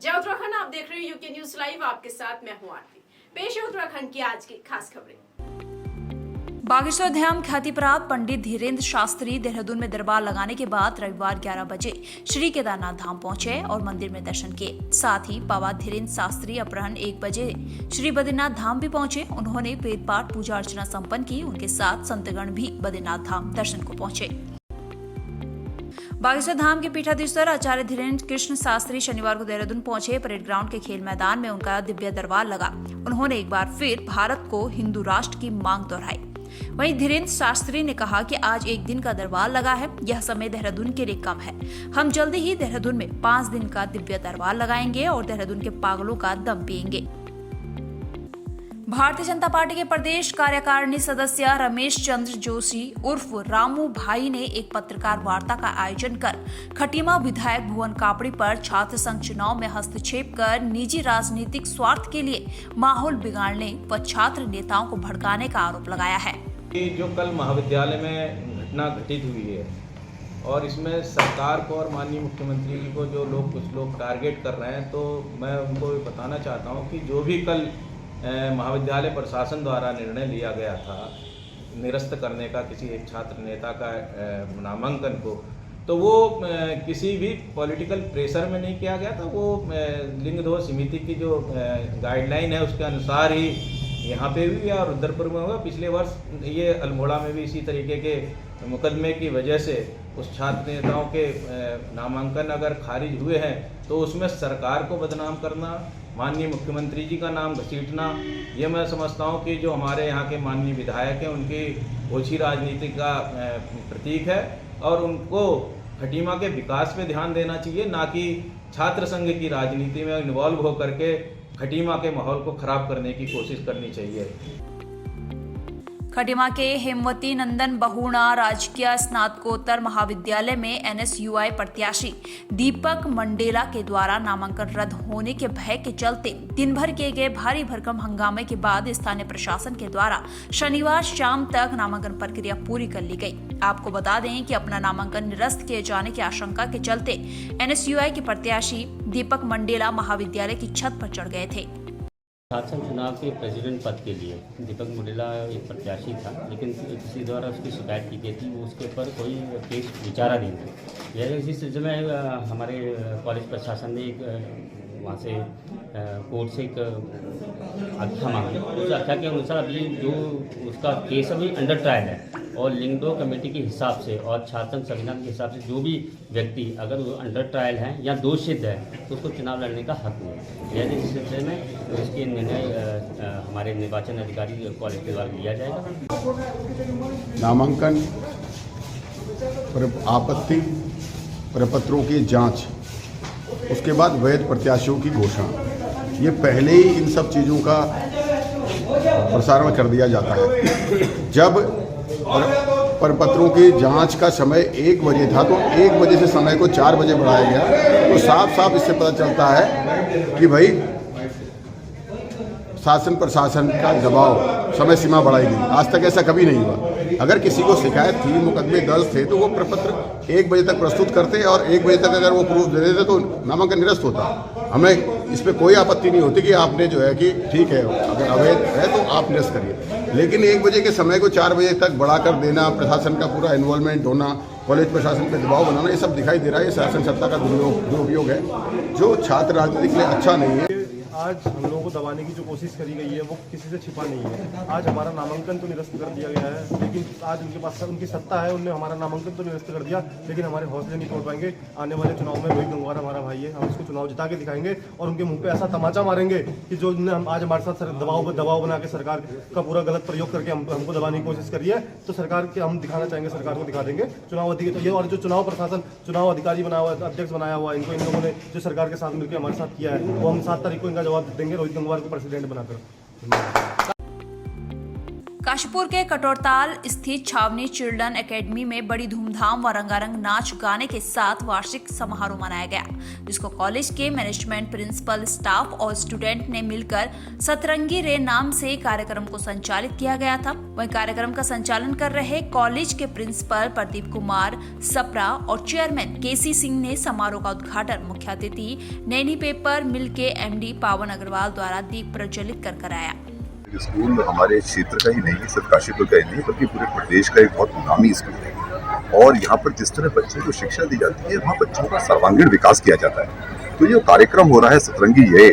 जय उत्तराखंड, आप देख रहे हैं यूके न्यूज लाइव। आपके साथ मैं हूं आरती। पेश है उत्तराखंड की आज की खास खबरें। बागेश्वर धाम ख्याति प्राप्त पंडित धीरेन्द्र शास्त्री देहरादून में दरबार लगाने के बाद रविवार 11 बजे श्री केदारनाथ धाम पहुंचे और मंदिर में दर्शन किए। साथ ही बाबा धीरेन्द्र शास्त्री अपराह्न 1 बजे श्री बद्रीनाथ धाम भी पहुंचे। उन्होंने वेद पाठ पूजा अर्चना संपन्न की। उनके साथ संतगण भी बद्रीनाथ धाम दर्शन को पहुंचे। बागेश्वर धाम के पीठाधीश्वर आचार्य धीरेन्द्र कृष्ण शास्त्री शनिवार को देहरादून पहुंचे। परेड ग्राउंड के खेल मैदान में उनका दिव्य दरबार लगा। उन्होंने एक बार फिर भारत को हिंदू राष्ट्र की मांग दोहराई। वहीं धीरेन्द्र शास्त्री ने कहा कि आज एक दिन का दरबार लगा है, यह समय देहरादून के लिए कम है। हम जल्दी ही देहरादून में 5 दिन का दिव्य दरबार लगाएंगे और देहरादून के पागलों का दम पिएंगे। भारतीय जनता पार्टी के प्रदेश कार्यकारिणी सदस्य रमेश चंद्र जोशी उर्फ रामू भाई ने एक पत्रकार वार्ता का आयोजन कर खटीमा विधायक भुवन कापड़ी पर छात्र संघ चुनाव में हस्तक्षेप कर निजी राजनीतिक स्वार्थ के लिए माहौल बिगाड़ने व छात्र नेताओं को भड़काने का आरोप लगाया है। जो कल महाविद्यालय में घटना घटित हुई है और इसमें सरकार को और माननीय मुख्यमंत्री जी को जो कुछ लोग टारगेट कर रहे हैं, तो मैं उनको बताना चाहता हूं कि जो भी कल महाविद्यालय प्रशासन द्वारा निर्णय लिया गया था निरस्त करने का किसी एक छात्र नेता का नामांकन को, तो वो किसी भी पॉलिटिकल प्रेशर में नहीं किया गया था। वो लिंग दोष समिति की जो गाइडलाइन है उसके अनुसार ही यहाँ पे भी और रुद्रपुर में हुआ। पिछले वर्ष ये अल्मोड़ा में भी इसी तरीके के मुकदमे की वजह से उस छात्र नेताओं के नामांकन अगर खारिज हुए हैं तो उसमें सरकार को बदनाम करना, माननीय मुख्यमंत्री जी का नाम घसीटना, ये मैं समझता हूँ कि जो हमारे यहाँ के माननीय विधायक हैं उनकी ओछी राजनीति का प्रतीक है और उनको खटीमा के विकास पे ध्यान देना चाहिए, ना कि छात्र संघ की राजनीति में इन्वॉल्व होकर के खटीमा के माहौल को खराब करने की कोशिश करनी चाहिए। खटीमा के हेमवती नंदन बहुणा राजकीय स्नातकोत्तर महाविद्यालय में एनएसयूआई प्रत्याशी दीपक मंडेला के द्वारा नामांकन रद्द होने के भय के चलते दिन भर किए गए भारी भरकम हंगामे के बाद स्थानीय प्रशासन के द्वारा शनिवार शाम तक नामांकन प्रक्रिया पूरी कर ली गई। आपको बता दें कि अपना नामांकन निरस्त किए जाने की आशंका के चलते एनएसयूआई के प्रत्याशी दीपक मंडेला महाविद्यालय की छत पर चढ़ गए थे। शासन चुनाव के प्रेसिडेंट पद के लिए दीपक मंडेला एक प्रत्याशी था, लेकिन किसी द्वारा उसकी शिकायत की गई थी, वो उसके ऊपर कोई केस विचाराधीन था। यह इसी सिलसिले में हमारे कॉलेज प्रशासन ने एक वहाँ से कोर्ट से एक आख्या मांगी। उस आख्या के अनुसार अभी जो उसका केस अभी अंडर ट्रायल है और लिंगडो कमेटी के हिसाब से और छात्र संविधान के हिसाब से जो भी व्यक्ति अगर वो अंडर ट्रायल है या दोषित है तो उसको चुनाव लड़ने का हक नहीं है। इस सिलसिले में इसके निर्णय हमारे निर्वाचन अधिकारी कॉलेज के द्वारा लिया जाएगा। नामांकन आपत्ति प्रपत्रों की जांच, उसके बाद वैध प्रत्याशियों की घोषणा, ये पहले ही इन सब चीज़ों का प्रसारण कर दिया जाता है। जब प्रपत्रों की जांच का समय 1 बजे था तो 1 बजे से समय को 4 बजे बढ़ाया गया, तो साफ साफ इससे पता चलता है कि भाई शासन प्रशासन का दबाव, समय सीमा बढ़ाई गई। आज तक ऐसा कभी नहीं हुआ। अगर किसी को शिकायत थी, मुकदमे दर्ज थे, तो वो प्रपत्र 1 बजे तक प्रस्तुत करते और 1 बजे तक अगर वो प्रूफ दे देते तो नामांकन निरस्त होता। हमें इस पर कोई आपत्ति नहीं होती कि आपने जो है कि ठीक है अगर अवैध है तो आप निरस्त करिए, लेकिन 1 बजे के समय को 4 बजे तक बढ़ाकर देना, प्रशासन का पूरा इन्वॉल्वमेंट होना, कॉलेज प्रशासन पर दबाव बनाना, ये सब दिखाई दे रहा है। ये शासन सत्ता का दुरुपयोग है जो छात्र राजनीति के लिए अच्छा नहीं है। आज हम लोगों को दबाने की जो कोशिश करी गई है वो किसी से छिपा नहीं है। आज हमारा नामांकन तो निरस्त कर दिया गया है, लेकिन आज उनके पास उनकी सत्ता है, उन्होंने हमारा नामांकन तो निरस्त कर दिया, लेकिन हमारे हौसले नहीं तोड़ पाएंगे। आने वाले चुनाव में रोहित गंगवार हमारा भाई है, हम इसको चुनाव जिता के दिखाएंगे और उनके मुंह पे ऐसा तमाचा मारेंगे कि जो हम आज हमारे साथ दबाव बना के सरकार का पूरा गलत प्रयोग करके हमको दबाने की कोशिश करी है, तो सरकार के हम दिखाना चाहेंगे, सरकार को दिखा देंगे चुनाव अधिकारी। तो ये और जो चुनाव प्रशासन चुनाव अधिकारी बनाया हुआ, अध्यक्ष बनाया हुआ, इनको इन लोगों ने जो सरकार के साथ मिलकर हमारे साथ किया है, वो हम 7 तारीख को इनका जवाब देंगे रोहित गंगवार को प्रेसिडेंट बनाकर। काशीपुर के कटोरताल स्थित छावनी चिल्ड्रन एकेडमी में बड़ी धूमधाम व रंगारंग नाच गाने के साथ वार्षिक समारोह मनाया गया, जिसको कॉलेज के मैनेजमेंट, प्रिंसिपल, स्टाफ और स्टूडेंट ने मिलकर सतरंगी रे नाम से कार्यक्रम को संचालित किया गया था। वहीं कार्यक्रम का संचालन कर रहे कॉलेज के प्रिंसिपल प्रदीप कुमार सप्रा और चेयरमैन केसी सिंह ने समारोह का उद्घाटन मुख्य अतिथि नैनी पेपर मिल के एमडी पावन अग्रवाल द्वारा दीप प्रज्वलित कर कराया। स्कूल हमारे क्षेत्र का ही नहीं, सिर्फ काशीपुर का ही नहीं बल्कि पूरे प्रदेश का एक बहुत नामी स्कूल है और यहाँ पर जिस तरह बच्चों को शिक्षा दी जाती है वहाँ बच्चों का सर्वांगीण विकास किया जाता है। तो ये कार्यक्रम हो रहा है सतरंगी ये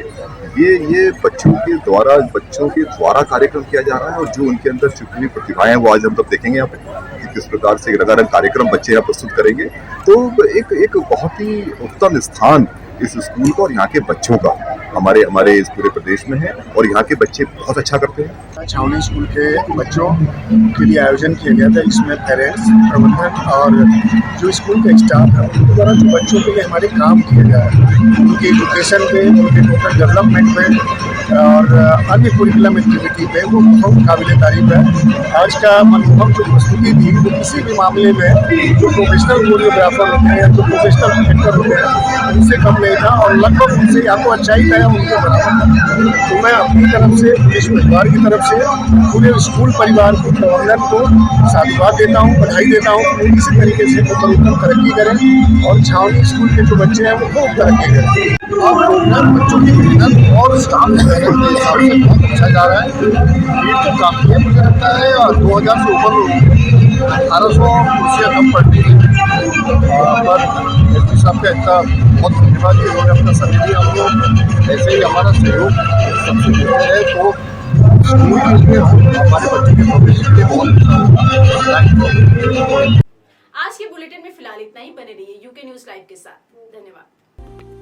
बच्चों के द्वारा कार्यक्रम किया जा रहा है और जो उनके अंदर छुपी हुई प्रतिभाएं हैं वो आज हम तब देखेंगे यहाँ पे कि किस प्रकार से रंगारंग कार्यक्रम बच्चे यहाँ प्रस्तुत करेंगे। तो एक बहुत ही उत्तम स्थान इस स्कूल का और यहाँ के बच्चों का हमारे इस पूरे प्रदेश में है और यहाँ के बच्चे बहुत अच्छा करते हैं। छावनी स्कूल के बच्चों के लिए आयोजन किया गया था। इसमें पेरेंट्स, प्रबंधक और जो स्कूल का स्टाफ है उनके द्वारा जो बच्चों के लिए हमारे काम किए जा रहे हैं, उनके एजुकेशन पे, उनके टोटल डेवलपमेंट पे और अन्य करिकुलम एक्टिविटी पे वो बहुत काबिल तारीफ है। आज का मनमोहक जो प्रस्तुति थी वो किसी भी मामले में जो प्रोफेशनल कोरियोग्राफर होते हैं या जो प्रोफेशनल एक्टर होते हैं उनसे कम नहीं था और लगभग उनसे या तो अच्छाई था या उनके बराबर। तो मैं अपनी तरफ से, पुलिस परिवार की तरफ से पूरे स्कूल परिवार को, प्रबंधन को साधुवाद देता हूँ, बधाई देता हूँ कि इसी तरीके से उत्तरोत्तर तरक्की करें और छावनी स्कूल के जो बच्चे हैं वो खूब तरक्की करें। और प्रोग्राम बच्चों की मेहनत और स्टाफ की मेहनत के हिसाब से बहुत अच्छा जा रहा है। भीड़ तो काफ़ी है, मुझे लगता है 2000 से ऊपर लोग, 1800 कुर्सियाँ कम पड़ती हैं। पर एस पी साहब का इतना बहुत धन्यवाद कि उन्होंने अपना समय दिया हमको। ऐसे ही हमारा सहयोग सबसे बेहतर है तो स्कूल के लिए हमारे बच्चों के भविष्य के बहुत आज के बुलेटिन में फिलहाल इतना ही। बने रहिए यूके न्यूज़ लाइव के साथ। धन्यवाद।